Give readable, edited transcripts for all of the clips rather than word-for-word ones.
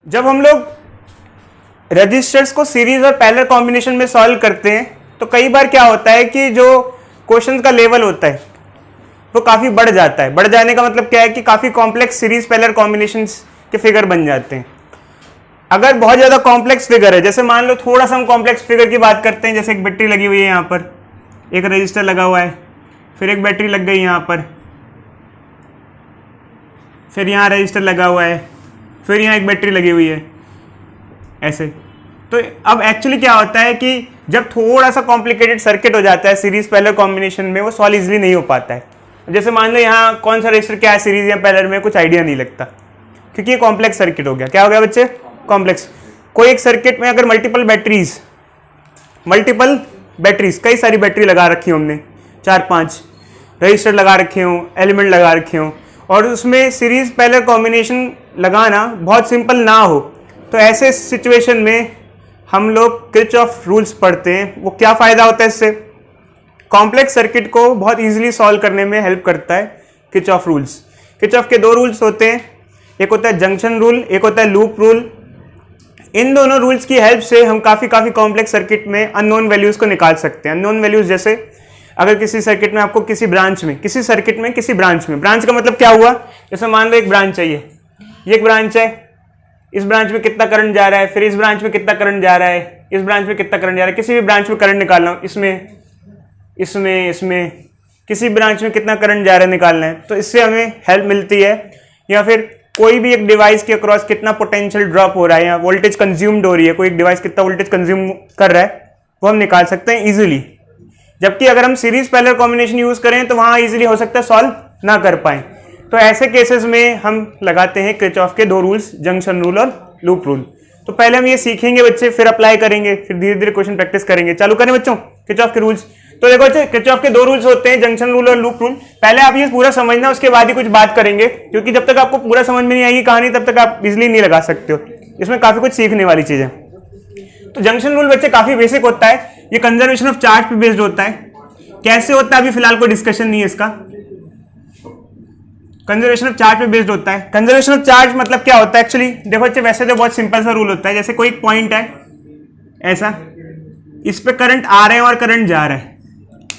जब हम लोग रजिस्टर्स को सीरीज और पैरेलल कॉम्बिनेशन में सॉल्व करते हैं तो कई बार क्या होता है कि जो क्वेश्चन का लेवल होता है वो काफ़ी बढ़ जाता है। बढ़ जाने का मतलब क्या है कि काफ़ी कॉम्प्लेक्स सीरीज पैरेलल कॉम्बिनेशंस के फिगर बन जाते हैं। अगर बहुत ज़्यादा कॉम्प्लेक्स फिगर है, जैसे मान लो थोड़ा सा हम कॉम्प्लेक्स फिगर की बात करते हैं, जैसे एक बैटरी लगी हुई है यहाँ पर, एक रजिस्टर लगा हुआ है, फिर एक बैटरी लग गई यहाँ पर, फिर यहाँ रजिस्टर लगा हुआ है, फिर यहाँ एक बैटरी लगी हुई है, ऐसे। तो अब एक्चुअली क्या होता है कि जब थोड़ा सा कॉम्प्लिकेटेड सर्किट हो जाता है सीरीज पैरेलल कॉम्बिनेशन में, वो सॉल्व इजीली नहीं हो पाता है। जैसे मान लो यहाँ कौन सा रजिस्टर क्या है, सीरीज या पैरेलल में, कुछ आइडिया नहीं लगता क्योंकि ये कॉम्प्लेक्स सर्किट हो गया। क्या हो गया बच्चे? कॉम्प्लेक्स। कोई एक सर्किट में अगर मल्टीपल बैटरीज कई सारी बैटरी लगा रखी हो हमने, 4-5 रजिस्टर लगा रखे हों, एलिमेंट लगा रखे हों, और उसमें सीरीज पैरेलल कॉम्बिनेशन लगाना बहुत सिंपल ना हो, तो ऐसे सिचुएशन में हम लोग किरचॉफ रूल्स पढ़ते हैं। वो क्या फ़ायदा होता है इससे? कॉम्प्लेक्स सर्किट को बहुत इजीली सॉल्व करने में हेल्प करता है किरचॉफ रूल्स। किरचॉफ के 2 रूल्स होते हैं, एक होता है जंक्शन रूल, एक होता है लूप रूल। इन दोनों रूल्स की हेल्प से हम काफ़ी कॉम्प्लेक्स सर्किट में अननोन वैल्यूज़ को निकाल सकते हैं। अननोन वैल्यूज़ जैसे अगर किसी सर्किट में आपको किसी ब्रांच में, ब्रांच का मतलब क्या हुआ? जैसे मान लो एक ब्रांच है, ये एक ब्रांच है, इस ब्रांच में कितना करंट जा रहा है, फिर इस ब्रांच में कितना करंट जा रहा है, इस ब्रांच में कितना करंट जा रहा है, किसी भी ब्रांच में करंट निकालना हो, इसमें किसी ब्रांच में कितना करंट जा रहा है निकालना है, तो इससे हमें हेल्प मिलती है। या फिर कोई भी एक डिवाइस के अक्रॉस कितना पोटेंशियल ड्रॉप हो रहा है या वोल्टेज कंज्यूम्ड हो रही है, कोई एक डिवाइस कितना वोल्टेज कंज्यूम कर रहा है, वो हम निकाल सकते हैं इजीली। जबकि अगर हम सीरीज पैरेलल कॉम्बिनेशन यूज करें तो वहां इजीली हो सकता है सॉल्व ना कर पाए। तो ऐसे केसेस में हम लगाते हैं किरचॉफ के 2 रूल्स, जंक्शन रूल और लूप रूल। तो पहले हम ये सीखेंगे बच्चे, फिर अप्लाई करेंगे, फिर धीरे धीरे क्वेश्चन प्रैक्टिस करेंगे। चालू करें बच्चों किरचॉफ के रूल्स। तो देखो बच्चे, किरचॉफ के 2 रूल्स होते हैं, जंक्शन रूल और लूप रूल। पहले आप ये पूरा समझना, उसके बाद ही कुछ बात करेंगे, क्योंकि जब तक आपको पूरा समझ में नहीं आएगी कहानी तब तक आप इजिली नहीं लगा सकते हो। इसमें काफी कुछ सीखने वाली चीज है। तो जंक्शन रूल बच्चे काफी बेसिक होता है, ये कंजर्वेशन ऑफ चार्ज पे बेस्ड होता है। कैसे होता है अभी फिलहाल कोई डिस्कशन नहीं है इसका। कंजर्वेशन ऑफ चार्ज पे बेस्ड होता है। कंजर्वेशन ऑफ चार्ज मतलब क्या होता है एक्चुअली? देखो बच्चे, वैसे तो बहुत सिंपल सा रूल होता है। जैसे कोई एक पॉइंट है ऐसा, इस पे करंट आ रहे हैं और करंट जा रहा है,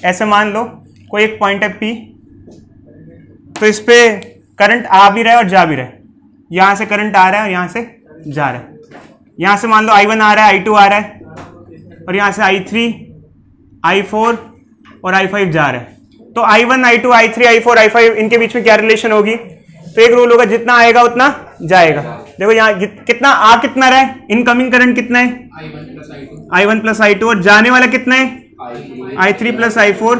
ऐसे मान लो कोई एक पॉइंट है P, तो इस पे करंट आ भी रहा है और जा भी रहा है। यहां से करंट आ रहा है और यहां से जा रहा है। यहां से मान लो I1 आ रहा है, I2 आ रहा है, और यहां से I3, I4 और I5 जा रहा है। तो I1, I2, I3, I4, I5 इनके बीच में क्या रिलेशन होगी? तो एक रूल होगा, जितना आएगा उतना जाएगा। देखो यहाँ कितना कितना रहा है, इनकमिंग करंट कितना है? I1 प्लस I2, और जाने वाला कितना है? I3 plus I4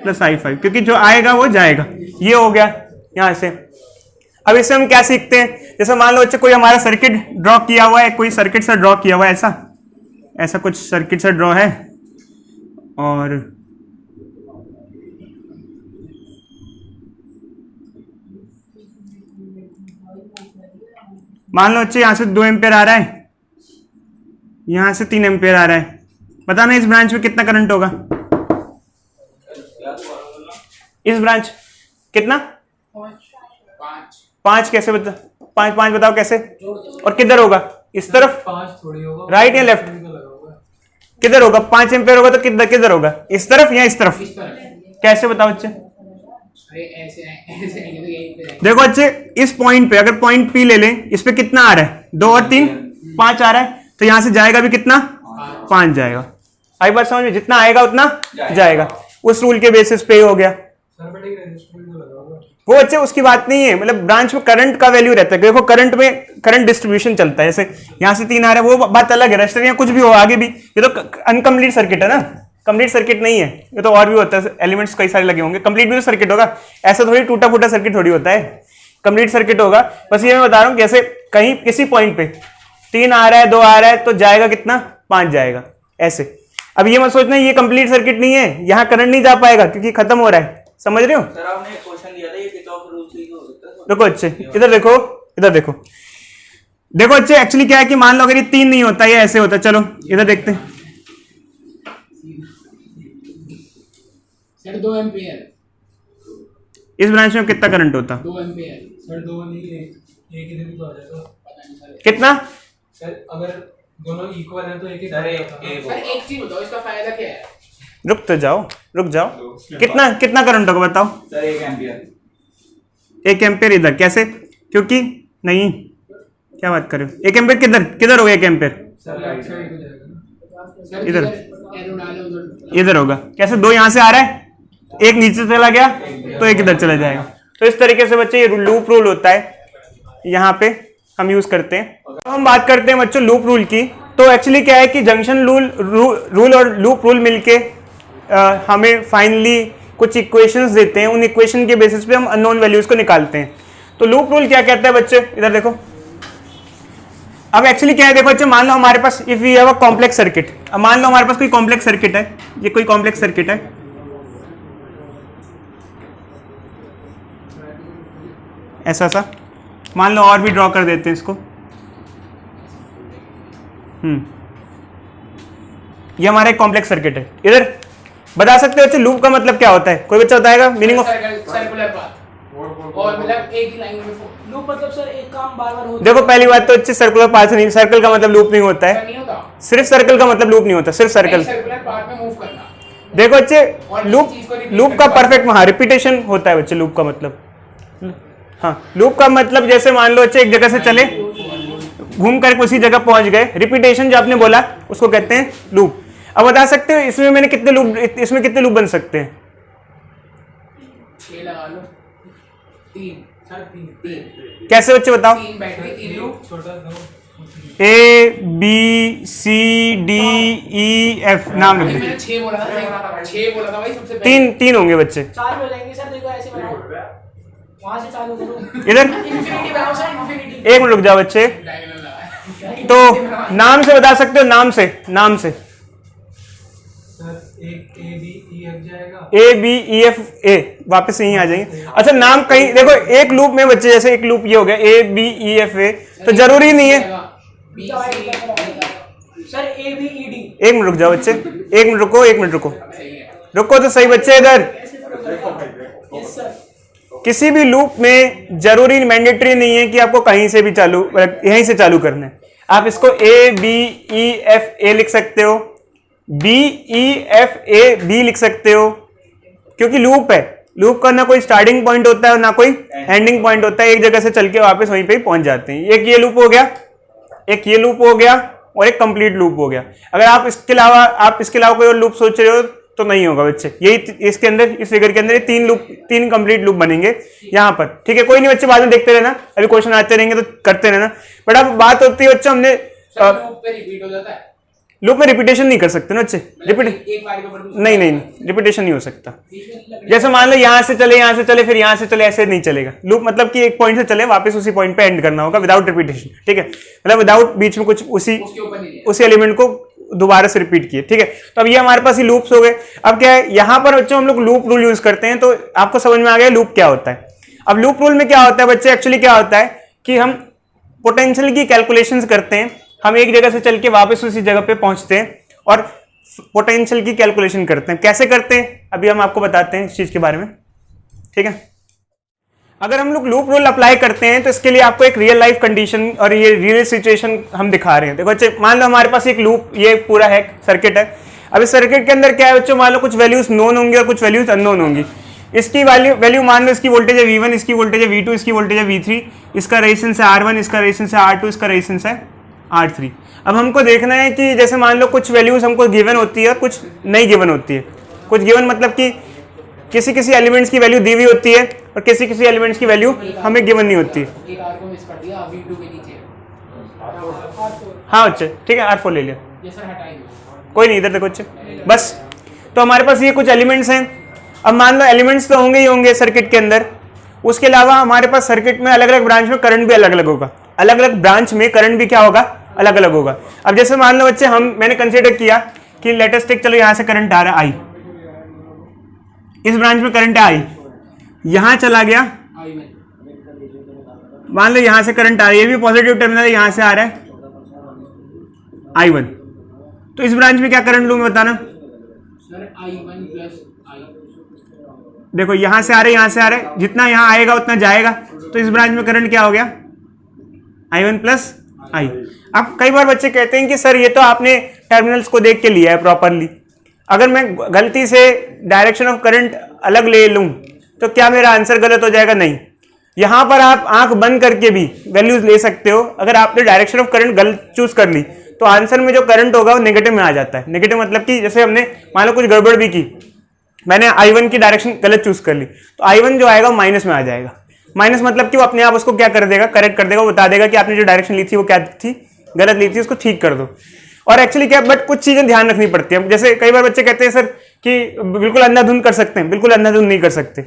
plus I5, क्योंकि जो आएगा वो जाएगा। ये हो गया यहां से। अब इससे हम क्या सीखते हैं? जैसे मान लो अच्छा कोई हमारा सर्किट ड्रॉ किया हुआ है, कोई सर्किट सा ड्रॉ किया हुआ है, ऐसा कुछ सर्किट सा ड्रॉ है, और मान लो अच्छे यहां से 2 एम्पियर आ रहा है, यहां से 3 एम्पियर आ रहा है। बताना इस ब्रांच में कितना करंट होगा? इस ब्रांच कितना? 5 कैसे बता? 5 बताओ कैसे? और किधर होगा? इस तरफ, राइट या लेफ्ट? किधर होगा? 5 एम्पियर होगा तो किधर होगा? इस तरफ या इस तरफ? कैसे बताओ बच्चे? देखो अच्छे, इस पॉइंट पे अगर पॉइंट P ले लें, इस पे कितना आ रहा है? 2 और 3 5 आ रहा है, तो यहां से जाएगा भी कितना? 5 जाएगा। आई बात समझ में? जितना आएगा उतना जाएगा। उस रूल के बेसिस पे हो गया वो। अच्छे उसकी बात नहीं है, मतलब ब्रांच में करंट का वैल्यू रहता है। देखो करंट में करंट डिस्ट्रीब्यूशन चलता है, जैसे यहां से 3 आ रहा है, वो बात अलग है। रजिस्टर या कुछ भी हो आगे भी, ये तो अनकम्प्लीट सर्किट है ना, कंप्लीट सर्किट नहीं है ये तो। और भी होता है, एलिमेंट्स कई सारे लगे होंगे, कंप्लीट भी तो सर्किट होगा। ऐसा थोड़ी टूटा फूटा सर्किट थोड़ी होता है, कंप्लीट सर्किट होगा। बस ये मैं बता रहा हूँ, जैसे कहीं किसी पॉइंट पे 3 आ रहा है, 2 आ रहा है, तो जाएगा कितना? 5 जाएगा, ऐसे। अब ये मत सोचना ये कंप्लीट सर्किट नहीं है, यहाँ करंट नहीं जा पाएगा क्योंकि खत्म हो रहा है। समझ रहे हो? सर आपने क्वेश्चन दिया था, ये किरचॉफ रूल से ही हो सकता है। देखो अच्छे, इधर देखो, इधर देखो। देखो अच्छे, एक्चुअली क्या है कि मान लो अगर ये 3 नहीं होता, ये ऐसे होता। चलो इधर देखते हैं। सर 2 एम्पियर इस ब्रांच में कितना करंट होता? 2 एम्पियर। सर 2 नहीं, एक ही दिन तो आ जाएगा। कितना? सर अगर दोनों इक्वल है तो एक ही सर एक चीज बताओ, इसका फायदा क्या है? रुक जाओ कितना करंट होगा बताओ? Sir 1 ampere. 1 एम्पियर इधर कैसे? क्योंकि नहीं, क्या बात कर रहे हो? 1 एम्पियर किधर होगा? 1 एम्पियर सर राइट साइड हो जाएगा ना। इधर इधर होगा। कैसे? 2 यहां से आ रहा है, एक नीचे चला गया तो एक इधर चला जाएगा। तो इस तरीके से बच्चे ये लूप रूल होता है, यहाँ पे हम यूज करते हैं। अब हम बात करते हैं बच्चों लूप रूल की। तो एक्चुअली क्या है कि जंक्शन रूल और लूप रूल मिलके हमें फाइनली कुछ इक्वेशंस देते हैं। उन इक्वेशन के बेसिस पे हम अननोन वैल्यूज को निकालते हैं। तो लूप रूल क्या कहता है बच्चे? इधर देखो। अब एक्चुअली क्या है, देखो बच्चे, मान लो हमारे पास if we have a complex circuit. अब मान लो हमारे पास कोई कॉम्प्लेक्स सर्किट है, ये कोई कॉम्प्लेक्स सर्किट है। ऐसा सा मान लो, और भी ड्रॉ कर देते हैं इसको। ये हमारा एक कॉम्प्लेक्स सर्किट है। इधर बता सकते हो बच्चे लूप का मतलब क्या होता है? कोई बच्चा बताएगा मीनिंग ऑफ? सर्कुलर पाथ और मतलब एक ही लाइन में लूप, मतलब सर एक काम बार बार होता है। देखो पहली बात तो अच्छी, सर्कुलर पाथ नहीं, सर्कल का मतलब लूप नहीं होता है। नहीं होता, सिर्फ सर्कल का मतलब लूप नहीं होता, सिर्फ सर्कल। सर्कुलर पाथ में मूव करना। देखो बच्चे, और लूप किसी चीज को repeat लूप का करना। परफेक्ट हाँ रिपीटेशन होता है बच्चे लूप का मतलब। हाँ, लूप का मतलब जैसे मान लो बच्चे एक जगह से चले, घूम कर उसी जगह पहुंच गए। रिपीटेशन जो आपने बोला उसको कहते हैं लूप। अब बता सकते हो इसमें मैंने कितने लूप, इसमें कितने लूप बन सकते हैं? 6 लगा लो, 3 कैसे बच्चे बताओ? 3 बैटरी 3 लूप। छोटा दो A B C D E F नाम लिख दो। मैंने 6 बोला था, 6 बोला था भाई सबसे पहले। तीन होंगे बच्चे। 4 हो जाएंगे सर। देखो ऐसे बनाओ, वहां से चालू करो, इधर इंफिनिटी बनाओ सर, इंफिनिटी। एक मिनट रुक जाओ बच्चे। डायगोनल लगा है। तो नाम से बता सकते हो, नाम से सर एक ए बी ई एफ जाएगा। A B E F A वापस यहीं आ जाएंगे। अच्छा नाम कहीं देखो, एक लूप में बच्चे जैसे एक लूप ये हो गया A B E F A, तो जरूरी नहीं है। Sir A B E D. एक मिनट रुक जाओ बच्चे, एक मिनट रुको तो सही बच्चे। इधर किसी भी लूप में जरूरी मैंडेटरी नहीं है कि आपको कहीं से भी चालू, यहीं से चालू करना है। आप इसको A B E F A लिख सकते हो, B E F A B लिख सकते हो, क्योंकि लूप है। लूप का ना कोई स्टार्टिंग पॉइंट होता है ना कोई एंडिंग पॉइंट होता है। एक जगह से चल के वापस वहीं पे ही पहुंच जाते हैं। एक ये लूप हो गया, एक ये लूप हो गया और एक कंप्लीट लूप हो गया। अगर आप इसके अलावा कोई और लूप सोच रहे हो तो नहीं होगा बच्चे। यही इसके अंदर, इस फिगर के अंदर 3 कंप्लीट लूप बनेंगे यहाँ पर। ठीक है, कोई नहीं बच्चे, बाद में देखते रहना, अभी क्वेश्चन आते रहेंगे तो करते रहना। बट अब बात होती है बच्चों, हमने लूप पे रिपीट हो जाता है। लूप में रिपीटेशन नहीं कर सकते ना बच्चे। रिपीट एक बार के ऊपर नहीं, रिपीटेशन नहीं हो सकता। जैसे मान लो यहाँ से चले फिर यहाँ से चले, ऐसे नहीं चलेगा। लूप मतलब कि एक पॉइंट से चले वापस उसी पॉइंट पे एंड करना होगा विदाउट रिपीटेशन। ठीक है, मतलब विदाउट बीच में कुछ उसी एलिमेंट को दोबारा से रिपीट किए। ठीक है, तो अब ये हमारे पास ही लूप्स हो गए। अब क्या है, यहाँ पर बच्चों हम लोग लूप रूल यूज करते हैं। तो आपको समझ में आ गया लूप क्या होता है। अब लूप रूल में क्या होता है बच्चे, एक्चुअली क्या होता है कि हम पोटेंशियल की कैलकुलेशंस करते हैं। हम एक जगह से चल के वापस उसी जगह पे पहुंचते हैं और पोटेंशियल की कैलकुलेशन करते हैं। कैसे करते हैं अभी हम आपको बताते हैं इस चीज के बारे में। ठीक है, अगर हम लोग लूप रूल अप्लाई करते हैं तो इसके लिए आपको एक रियल लाइफ कंडीशन और ये रियल सिचुएशन हम दिखा रहे हैं। देखो बच्चे, मान लो हमारे पास एक लूप, ये पूरा है सर्किट है। अब इस सर्किट के अंदर क्या है बच्चों, मान लो कुछ वैल्यूज नोन होंगी और कुछ वैल्यूज अननोन होंगी। इसकी वैल्यू मान लो, इसकी वोल्टेज है V1, इसकी वोल्टेज है V2, इसकी वोल्टेज है V3, इसका रेजिस्टेंस है R1, इसका रेजिस्टेंस है R2, इसका रेजिस्टेंस है R3। अब हमको देखना है कि जैसे मान लो कुछ वैल्यूज हमको गिवन होती है और कुछ नहीं गिवन होती है। कुछ गिवन मतलब कि किसी एलिमेंट्स की वैल्यू दी हुई होती है और किसी एलिमेंट्स की वैल्यू हमें गिवन नहीं होती है। एक आर को मिस कर दिया, V2 के नीचे। हाँ बच्चे, ठीक है, R4 ले लिया, ये सर हटाई दो। कोई नहीं, इधर देखो बच्चे बस। तो हमारे पास ये कुछ एलिमेंट्स हैं। अब मान लो एलिमेंट्स तो होंगे ही होंगे सर्किट के अंदर, उसके अलावा हमारे पास सर्किट में अलग अलग ब्रांच में करंट भी अलग अलग होगा। अलग अलग ब्रांच में करंट भी क्या होगा, अलग अलग होगा। अब जैसे मान लो बच्चे, मैंने कंसीडर किया कि लेटेस्ट टेक, चलो यहां से करंट आ रहा है I, इस ब्रांच में करंट है I, यहां चला गया, मान लो यहां से करंट आ रहा है, ये भी पॉजिटिव टर्मिनल है, यहां से आ रहा है I1। तो इस ब्रांच में क्या करंट लूं मैं, बताना सर I1 प्लस I। देखो यहां से आ रहा है, यहां से आ रहा है, जितना यहां आएगा उतना जाएगा। तो इस ब्रांच में करंट क्या हो गया, I1 प्लस I। अब कई बार बच्चे कहते हैं कि सर ये तो आपने टर्मिनल्स को देख के लिया है प्रॉपरली, अगर मैं गलती से डायरेक्शन ऑफ करंट अलग ले लूं तो क्या मेरा आंसर गलत हो जाएगा? नहीं, यहां पर आप आंख बंद करके भी वैल्यूज ले सकते हो। अगर आपने डायरेक्शन ऑफ करंट गलत चूज कर ली तो आंसर में जो करंट होगा वो नेगेटिव में आ जाता है। नेगेटिव मतलब कि जैसे हमने मान लो कुछ गड़बड़ भी की, मैंने I1 की डायरेक्शन गलत चूज कर ली तो I1 जो आएगा माइनस में आ जाएगा। माइनस मतलब कि वो अपने आप उसको क्या कर देगा, करेक्ट कर देगा, वो बता देगा कि आपने जो डायरेक्शन ली थी वो क्या थी, गलत ली थी, उसको ठीक कर दो। और एक्चुअली क्या, बट कुछ चीजें ध्यान रखनी पड़ती है। जैसे कई बार बच्चे कहते हैं सर कि बिल्कुल अंधाधुंध कर सकते हैं, बिल्कुल अंधाधुंध नहीं कर सकते।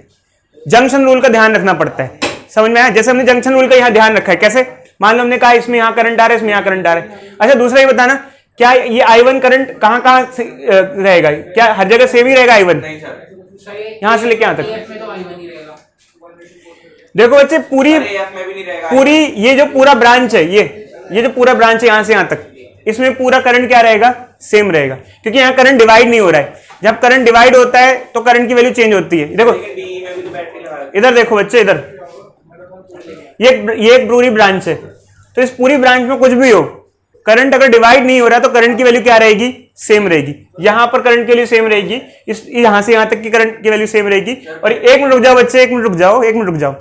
जंक्शन रूल का ध्यान रखना पड़ता है, समझ में आया? जैसे हमने जंक्शन रूल का यहाँ ध्यान रखा है, कैसे? मान लो हमने कहा इसमें यहाँ करंट आ रहा है, इसमें यहाँ करंट आ रहा है। अच्छा दूसरा ये बताना, क्या ये I1 करंट कहाँ कहाँ रहेगा? क्या हर जगह सेम ही रहेगा I1? यहाँ से लेके यहाँ तक में तो I1 ही रहेगा। देखो बच्चे पूरी ये जो पूरा ब्रांच है, ये जो पूरा ब्रांच है यहाँ से यहाँ तक, इसमें पूरा करंट क्या रहेगा? सेम रहेगा, क्योंकि यहाँ करंट डिवाइड नहीं हो रहा है। जब करंट डिवाइड होता है तो करंट की वैल्यू चेंज होती है। देखो इधर देखो बच्चे, इधर ये एक पूरी ब्रांच है, तो इस पूरी ब्रांच में कुछ भी हो, करंट अगर डिवाइड नहीं हो रहा तो करंट की वैल्यू क्या रहेगी? सेम रहेगी। यहां पर करंट की वैल्यू सेम रहेगी, इस यहां से यहां तक की करंट की वैल्यू सेम रहेगी। और एक मिनट रुक जाओ बच्चे, एक मिनट रुक जाओ।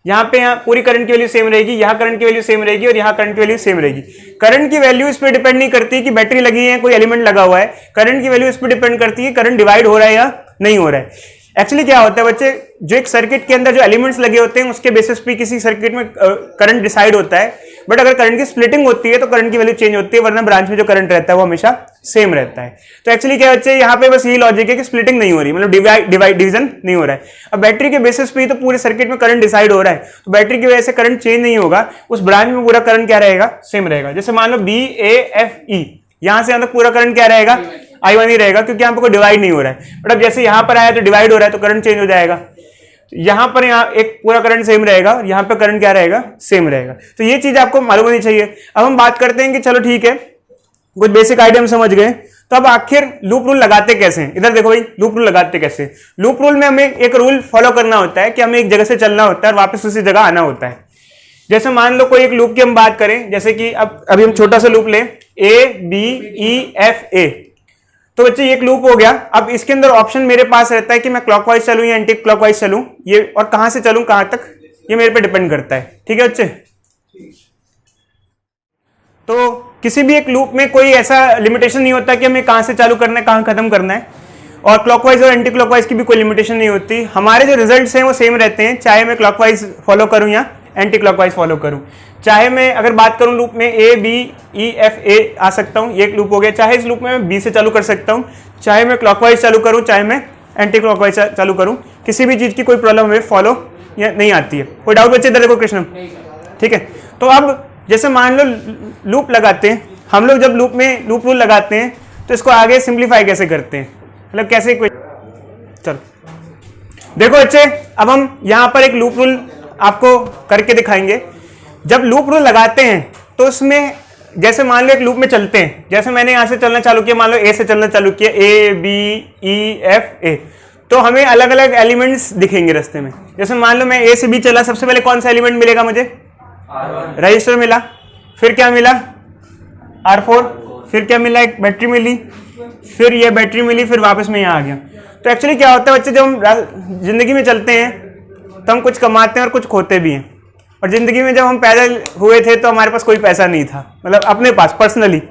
यहाँ पे यहाँ पूरी करंट की वैल्यू सेम रहेगी, यहाँ करंट की वैल्यू सेम रहेगी और यहाँ करंट की वैल्यू सेम रहेगी। करंट की वैल्यू इस पर डिपेंड नहीं करती कि बैटरी लगी है, कोई एलिमेंट लगा हुआ है। करंट की वैल्यू इस पर डिपेंड करती है करंट डिवाइड हो रहा है या नहीं हो रहा है। एक्चुअली क्या होता है बच्चे, जो एक सर्किट के अंदर जो एलिमेंट्स लगे होते हैं उसके बेसिस पे किसी सर्किट में करंट डिसाइड होता है। बट अगर करंट की स्प्लिटिंग होती है तो करंट की वैल्यू चेंज होती है, वरना ब्रांच में जो करंट रहता है वो हमेशा सेम रहता है। तो एक्चुअली क्या बच्चे, यहाँ पे बस यही लॉजिक है कि स्प्लिटिंग नहीं हो रही, मतलब डिवीजन नहीं हो रहा है। अब बैटरी के बेसिस पे ही तो पूरे सर्किट में करंट डिसाइड हो रहा है, तो बैटरी की वजह से करंट चेंज नहीं होगा, उस ब्रांच में पूरा करंट क्या रहेगा? सेम रहेगा। जैसे मान लो BAFE, यहां से यहां तक पूरा करंट क्या रहेगा? I1 ही रहेगा, क्योंकि यहाँ पे कोई डिवाइड नहीं हो रहा है। बट अब जैसे यहाँ पर आया तो डिवाइड हो रहा है तो करंट चेंज हो जाएगा। यहाँ पर यहाँ एक पूरा करंट सेम रहेगा और यहाँ पे करंट क्या रहेगा? सेम रहेगा। तो ये चीज आपको मालूम होनी चाहिए। अब हम बात करते हैं कि चलो ठीक है, कुछ बेसिक आइडिया हम समझ गए, तो अब आखिर लूप रूल लगाते कैसे हैं? इधर देखो भाई, लूप रूल लगाते कैसे? लूप रूल में हमें एक रूल फॉलो करना होता है कि हमें एक जगह से चलना होता है और वापस उसी जगह आना होता है। जैसे मान लो कोई एक लूप की हम बात करें, जैसे कि अब अभी हम छोटा सा लूप लें, ABEFA, तो बच्चे ये एक लूप हो गया। अब इसके अंदर ऑप्शन मेरे पास रहता है कि मैं क्लॉकवाइज चलूं या एंटी क्लॉकवाइज चलूं, ये और कहां से चलूं कहां तक, ये मेरे पे डिपेंड करता है। ठीक है बच्चे? तो किसी भी एक लूप में कोई ऐसा लिमिटेशन नहीं होता कि हमें कहां से चालू करना है कहां खत्म करना है, और क्लॉकवाइज और एंटी क्लॉकवाइज की भी कोई लिमिटेशन नहीं होती। हमारे जो रिजल्ट्स हैं वो सेम रहते हैं, चाहे मैं क्लॉकवाइज फॉलो करूं या एंटी क्लॉकवाइज फॉलो करूं। चाहे मैं अगर बात करूं लूप में ABEFA आ सकता हूं, ये एक लूप हो गया। चाहे इस लूप में मैं B से चालू कर सकता हूं, चाहे मैं क्लॉकवाइज चालू करूं, चाहे मैं एंटी क्लॉकवाइज चालू करूं, किसी भी चीज की कोई प्रॉब्लम हमें फॉलो या नहीं आती है। कोई डाउट बच्चे इधर देखो कृष्ण? ठीक है, तो अब जैसे मान लो लूप लगाते हैं हम लोग, जब लूप में लूप रूल लगाते हैं तो इसको आगे सिंप्लीफाई कैसे करते हैं, मतलब कैसे? चलो देखो बच्चे, अब हम यहां पर एक लूप रूल आपको करके दिखाएंगे। जब लूप रूल लगाते हैं तो उसमें जैसे मान लो एक लूप में चलते हैं, जैसे मैंने यहां से चलना चालू किया, मान लो A से चलना चालू किया, ABEFA, तो हमें अलग अलग एलिमेंट्स दिखेंगे रास्ते में। जैसे मान लो मैं A से B चला, सबसे पहले कौन सा एलिमेंट मिलेगा मुझे? रजिस्टर मिला, फिर क्या मिला? R4, फिर क्या मिला? एक बैटरी मिली, फिर ये बैटरी मिली, फिर वापस में यहाँ आ गया। तो एक्चुअली क्या होता है बच्चे, जब हम जिंदगी में चलते हैं तो हम कुछ कमाते हैं और कुछ खोते भी हैं। और जिंदगी में जब हम पैदल हुए थे तो हमारे पास कोई पैसा नहीं था, मतलब अपने पास पर्सनली,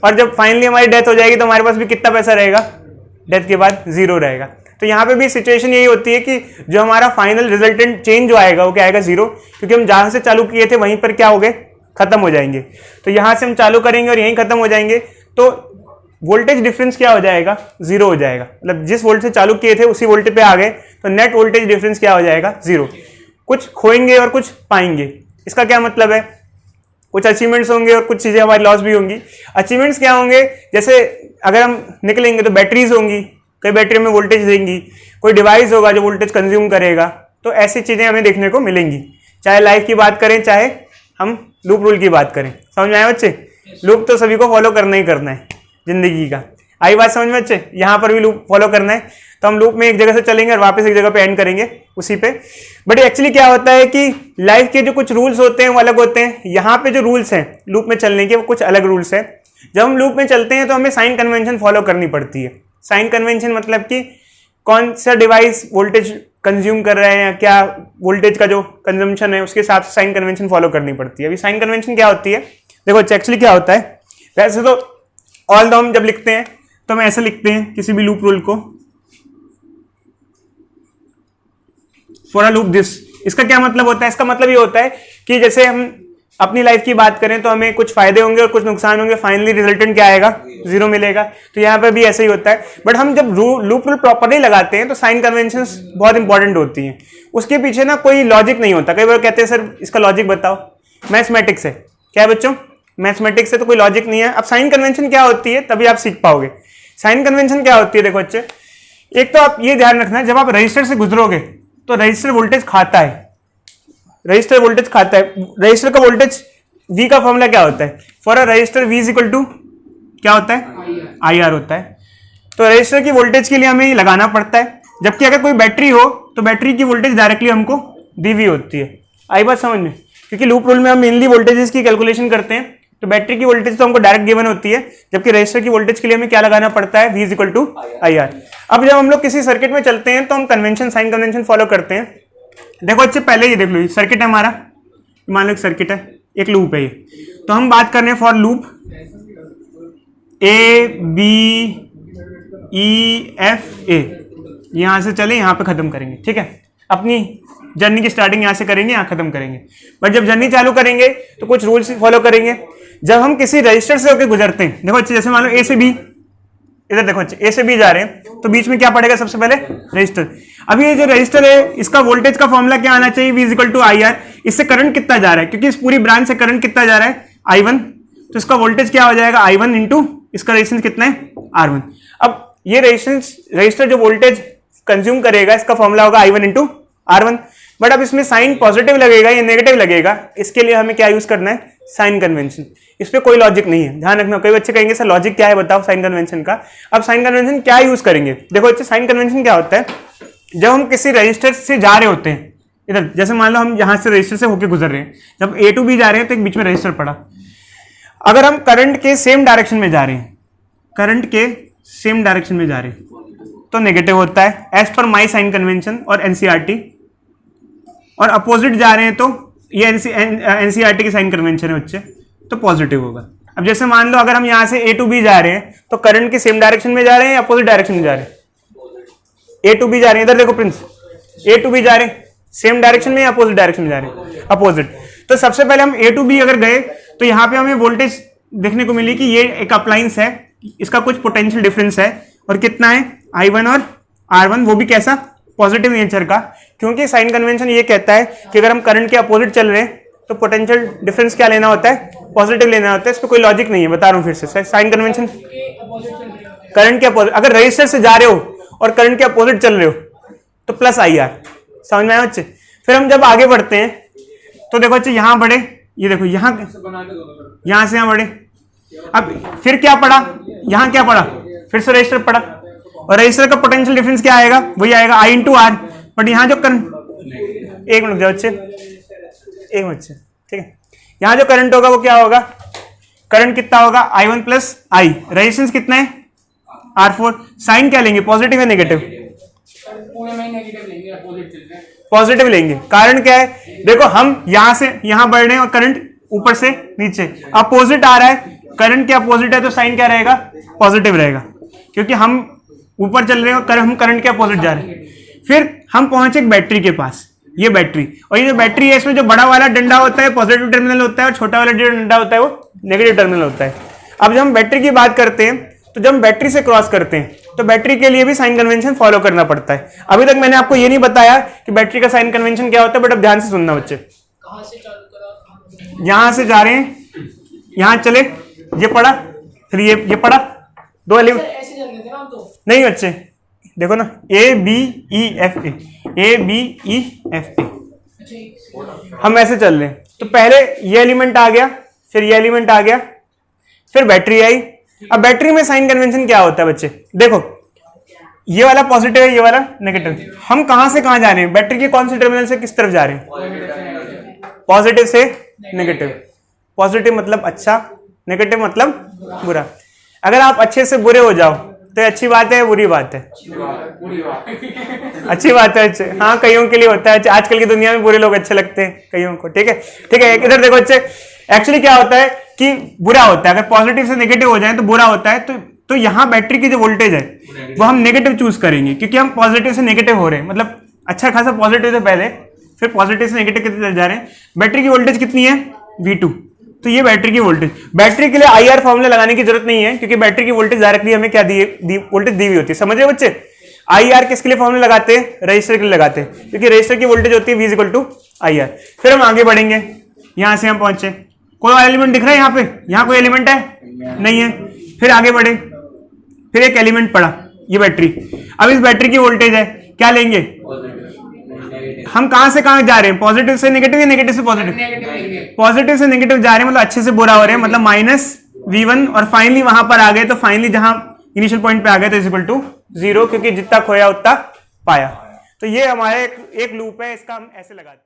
और जब फाइनली हमारी डेथ हो जाएगी तो हमारे पास भी कितना पैसा रहेगा? डेथ के बाद 0 रहेगा। तो यहाँ पे भी सिचुएशन यही होती है कि जो हमारा फाइनल रिजल्टेंट चेंज जो आएगा वो क्या आएगा? 0, क्योंकि हम जहाँ से चालू किए थे वहीं पर क्या हो गए? खत्म हो जाएंगे। तो यहाँ से हम चालू करेंगे और यहीं खत्म हो जाएंगे, तो वोल्टेज डिफरेंस क्या हो जाएगा? 0 हो जाएगा। मतलब जिस वोल्ट से चालू किए थे उसी वोल्टेज पे आ गए, तो नेट वोल्टेज डिफरेंस क्या हो जाएगा? 0। कुछ खोएंगे और कुछ पाएंगे। इसका क्या मतलब है? कुछ अचीवमेंट्स होंगे और कुछ चीजें हमारी लॉस भी होंगी। अचीवमेंट्स क्या होंगे? जैसे अगर हम निकलेंगे तो बैटरीज होंगी, कई बैटरी में वोल्टेज देंगी, कोई डिवाइस होगा जो वोल्टेज कंज्यूम करेगा, तो ऐसी चीजें हमें देखने को मिलेंगी। चाहे लाइफ की बात करें, चाहे हम लूप रूल की बात करें। समझ में आया बच्चे? लूप तो सभी को फॉलो करना ही करना है जिंदगी का। आई बात समझ में बच्चे? यहाँ पर भी लूप फॉलो करना है। तो हम लूप में एक जगह से चलेंगे और वापस एक जगह पे एंड करेंगे उसी पे। बट एक्चुअली क्या होता है कि लाइफ के जो कुछ रूल्स होते हैं वो अलग होते हैं, यहाँ पे जो रूल्स हैं लूप में चलने के वो कुछ अलग रूल्स हैं। जब हम लूप में चलते हैं तो हमें साइन कन्वेंशन फॉलो करनी पड़ती है। साइन कन्वेंशन मतलब कि कौन सा डिवाइस वोल्टेज कंज्यूम कर रहे हैं या क्या वोल्टेज का जो कंजम्पशन है उसके हिसाब से साइन कन्वेंशन फॉलो करनी पड़ती है। अभी साइन कन्वेंशन क्या होती है, देखो एक्चुअली क्या होता है, वैसे तो ऑल हम जब लिखते हैं तो हम ऐसे लिखते हैं किसी भी लूप रूल को, फॉर अ लूप दिस। इसका क्या मतलब होता है, इसका मतलब ये होता है कि जैसे हम अपनी लाइफ की बात करें तो हमें कुछ फायदे होंगे और कुछ नुकसान होंगे, फाइनली रिजल्टेंट क्या आएगा, 0 मिलेगा। तो यहाँ पे भी ऐसे ही होता है। बट हम जब लूप रूल प्रॉपरली लगाते हैं तो साइन कन्वेंशंस बहुत इंपॉर्टेंट होती हैं। उसके पीछे ना कोई लॉजिक नहीं होता। कई बार कहते हैं सर इसका लॉजिक बताओ, मैथमेटिक्स है क्या है बच्चों, मैथमेटिक्स से तो कोई लॉजिक नहीं है। अब साइन कन्वेंशन क्या होती है तभी आप सीख पाओगे। साइन कन्वेंशन क्या होती है, देखो बच्चे, एक तो आप ये ध्यान रखना, जब आप रजिस्टर से गुजरोगे तो रजिस्टर वोल्टेज खाता है, रजिस्टर वोल्टेज खाता है। रजिस्टर का वोल्टेज V का फॉर्मूला क्या होता है, for a resistor V is equal to क्या होता है, IR होता है। तो रजिस्टर की वोल्टेज के लिए हमें ये लगाना पड़ता है। जबकि अगर कोई बैटरी हो तो बैटरी की वोल्टेज डायरेक्टली हमको दी हुई होती है। आई बात समझ में, क्योंकि लूप रूल में हम मेनली वोल्टेजेस की कैलकुलेशन करते हैं, तो बैटरी की वोल्टेज तो हमको डायरेक्ट गिवन होती है, जबकि रजिस्टर की वोल्टेज के लिए हमें क्या लगाना पड़ता है, V is equal to IR। अब जब हम लोग किसी सर्किट में चलते हैं तो हम कन्वेंशन, साइन कन्वेंशन फॉलो करते हैं। देखो अच्छे पहले ये देख लो, सर्किट है हमारा, मान लो एक सर्किट है, एक लूप है ये, तो हम बात कर रहे हैं फॉर लूप ABEFA, यहां से चले यहां पे खत्म करेंगे, ठीक है। अपनी जर्नी की स्टार्टिंग यहां से करेंगे, यहां खत्म करेंगे। बट जब जर्नी चालू करेंगे तो कुछ रूल्स फॉलो करेंगे। जब हम किसी रजिस्टर से होकर गुजरते हैं, देखो अच्छे, जैसे मान लो A से B, इधर देखो अच्छे, A से B जा रहे हैं तो बीच में क्या पड़ेगा, सबसे पहले रजिस्टर। अभी ये जो रजिस्टर है इसका वोल्टेज का फॉर्मूला क्या आना चाहिए, V is equal to IR। इससे करंट कितना जा रहा है, क्योंकि इस पूरी ब्रांच से करंट कितना जा रहा है, I1, तो इसका वोल्टेज क्या हो जाएगा, I1 इंटू इसका रेजिस्टेंस कितना है, R1। अब ये रजिस्टर जो वोल्टेज कंज्यूम करेगा इसका फॉर्मूला होगा I1 इंटू R1। बट अब इसमें साइन पॉजिटिव लगेगा या नेगेटिव लगेगा, इसके लिए हमें क्या यूज करना है, साइन कन्वेंशन। इस पे कोई लॉजिक नहीं है, ध्यान रखना। कई बच्चे कहेंगे सर लॉजिक क्या है बताओ साइन कन्वेंशन का। अब साइन कन्वेंशन क्या यूज करेंगे, देखो बच्चे साइन कन्वेंशन क्या होता है, जब हम किसी रजिस्टर से जा रहे होते हैं, इधर जैसे मान लो हम यहां से रजिस्टर से होकर गुजर रहे हैं, जब A to B जा रहे हैं तो एक बीच में रजिस्टर पड़ा। अगर हम करंट के सेम डायरेक्शन में जा रहे हैं, करंट के सेम डायरेक्शन में जा रहे हैं तो नेगेटिव होता है एज पर माई साइन कन्वेंशन और NCERT। और अपोजिट जा रहे हैं तो ये NCERT की साइन कन्वेंशन है बच्चे, तो पॉजिटिव होगा। अब जैसे मान लो अगर हम यहाँ से A to B जा रहे हैं तो करंट के सेम डायरेक्शन में जा रहे हैं या अपोजिट डायरेक्शन में जा रहे हैं, A to B जा रहे हैं, इधर देखो प्रिंस, A to B जा रहे हैं सेम डायरेक्शन में या अपोजिट डायरेक्शन में जा रहे हैं, अपोजिट। तो सबसे पहले हम A to B अगर गए तो यहाँ पे हमें वोल्टेज देखने को मिली कि ये एक अप्लायंस है, इसका कुछ पोटेंशियल डिफरेंस है, और कितना है, I1 और R1, वो भी कैसा, पॉजिटिव नेचर का। क्योंकि साइन कन्वेंशन ये कहता है कि अगर हम करंट के अपोजिट चल रहे हैं तो पोटेंशियल डिफरेंस क्या लेना होता है, पॉजिटिव लेना होता है। इस पर कोई लॉजिक नहीं है, बता रहा हूँ फिर से। साइन कन्वेंशन करंट के अपोजिट, अगर रजिस्टर से जा रहे हो और करंट के अपोजिट चल रहे हो तो प्लस IR, समझ में आया बच्चे। फिर हम जब आगे बढ़ते हैं तो देखो बच्चे यहाँ बढ़े, ये देखो यहाँ से यहाँ बढ़े। अब फिर क्या पड़ा, यहाँ क्या पड़ा, फिर से रजिस्टर पड़ा, और रजिस्टर का पोटेंशियल डिफरेंस क्या आएगा, वही आएगा I इंटू R। बट यहाँ जो करंट, एक मिनट जाओ बच्चे, एक मिनट से, ठीक है, यहाँ जो करंट होगा वो क्या होगा, करंट कितना होगा, I1 प्लस I, रेजिस्टेंस कितना है, R4। साइन क्या लेंगे, पॉजिटिव या नेगेटिव, पॉजिटिव लेंगे। कारण क्या है, देखो हम यहां से यहां बढ़ रहे हैं और करंट ऊपर से नीचे, अपोजिट आ रहा है, करंट के अपोजिट है तो साइन क्या रहेगा, पॉजिटिव रहेगा, क्योंकि हम ऊपर चल रहे हैं और हम करंट के अपोजिट जा रहे हैं। फिर हम पहुंचे एक बैटरी के पास, ये बैटरी, और ये जो बैटरी है इसमें जो बड़ा वाला डंडा होता है पॉजिटिव टर्मिनल होता है और छोटा वाला जो डंडा होता है वो नेगेटिव टर्मिनल होता है। अब जब हम बैटरी की बात करते हैं तो जब हम बैटरी से क्रॉस करते हैं तो बैटरी के लिए भी साइन कन्वेंशन फॉलो करना पड़ता है। अभी तक मैंने आपको ये नहीं बताया कि बैटरी का साइन कन्वेंशन क्या होता है, बट अब ध्यान से सुनना बच्चे। कहां से चालू करा, यहां से जा रहे हैं, यहां चले, ये पड़ा, फिर ये पड़ा, दो एलिमेंट ऐसे चल रहे थे ना हम तो, नहीं बच्चे, देखो ना, ABEFA, ABEFA, हम ऐसे चल रहे हैं। तो पहले ये एलिमेंट आ गया, फिर ये एलिमेंट आ गया, फिर बैटरी आई। अब बैटरी में साइन कन्वेंशन क्या होता है बच्चे, देखो ये वाला पॉजिटिव है, ये वाला नेगेटिव। हम कहां से कहां जा रहे हैं, बैटरी के कौन से टर्मिनल से किस तरफ जा रहे हैं? पॉजिटिव से नेगेटिव। पॉजिटिव मतलब अच्छा, नेगेटिव मतलब बुरा। अगर आप अच्छे से बुरे हो जाओ तो ये अच्छी बात है, बुरी बात है? अच्छी बात है। अच्छे, हाँ, कईयों के लिए होता है। आजकल की दुनिया में बुरे लोग अच्छे लगते हैं कईयों को। ठीक है, ठीक है। इधर देखो अच्छे, एक्चुअली क्या होता है कि बुरा होता है, अगर पॉजिटिव से नेगेटिव हो जाए तो बुरा होता है। तो यहाँ बैटरी की जो वोल्टेज है वो हम नेगेटिव चूज करेंगे, क्योंकि हम पॉजिटिव से नेगेटिव हो रहे हैं, मतलब अच्छा खासा पॉजिटिव से पहले, फिर पॉजिटिव से नेगेटिव कितने तरफ जा रहे हैं। बैटरी की वोल्टेज कितनी है? V2। तो ये बैटरी की वोल्टेज। बैटरी के लिए IR फॉर्मूला लगाने की जरूरत नहीं है, क्योंकि बैटरी की वोल्टेज डायरेक्टली हमें क्या वोल्टेज दी हुई होती है। समझ रहे बच्चे? IR किसके लिए फॉर्मूला लगाते हैं? रजिस्टर के लिए लगाते हैं, क्योंकि रजिस्टर की वोल्टेज होती है V = IR। फिर हम आगे बढ़ेंगे, यहां से हम पहुंचे, कोई एलिमेंट दिख रहा है यहाँ पे? यहाँ कोई एलिमेंट है? नहीं है। फिर आगे बढ़े, फिर एक एलिमेंट पड़ा, ये बैटरी। अब इस बैटरी की वोल्टेज है, क्या लेंगे? हम कहां से कहां जा रहे हैं? पॉजिटिव से नेगेटिव या नेगेटिव से पॉजिटिव? पॉजिटिव से नेगेटिव जा रहे हैं, मतलब अच्छे से बुरा हो रहे हैं, मतलब -V1। और फाइनली वहां पर आ गए, तो फाइनली जहां इनिशियल पॉइंट पे आ गए तो =0, क्योंकि जितना खोया उतना पाया। तो ये हमारे एक लूप है, इसका हम ऐसे लगाते हैं।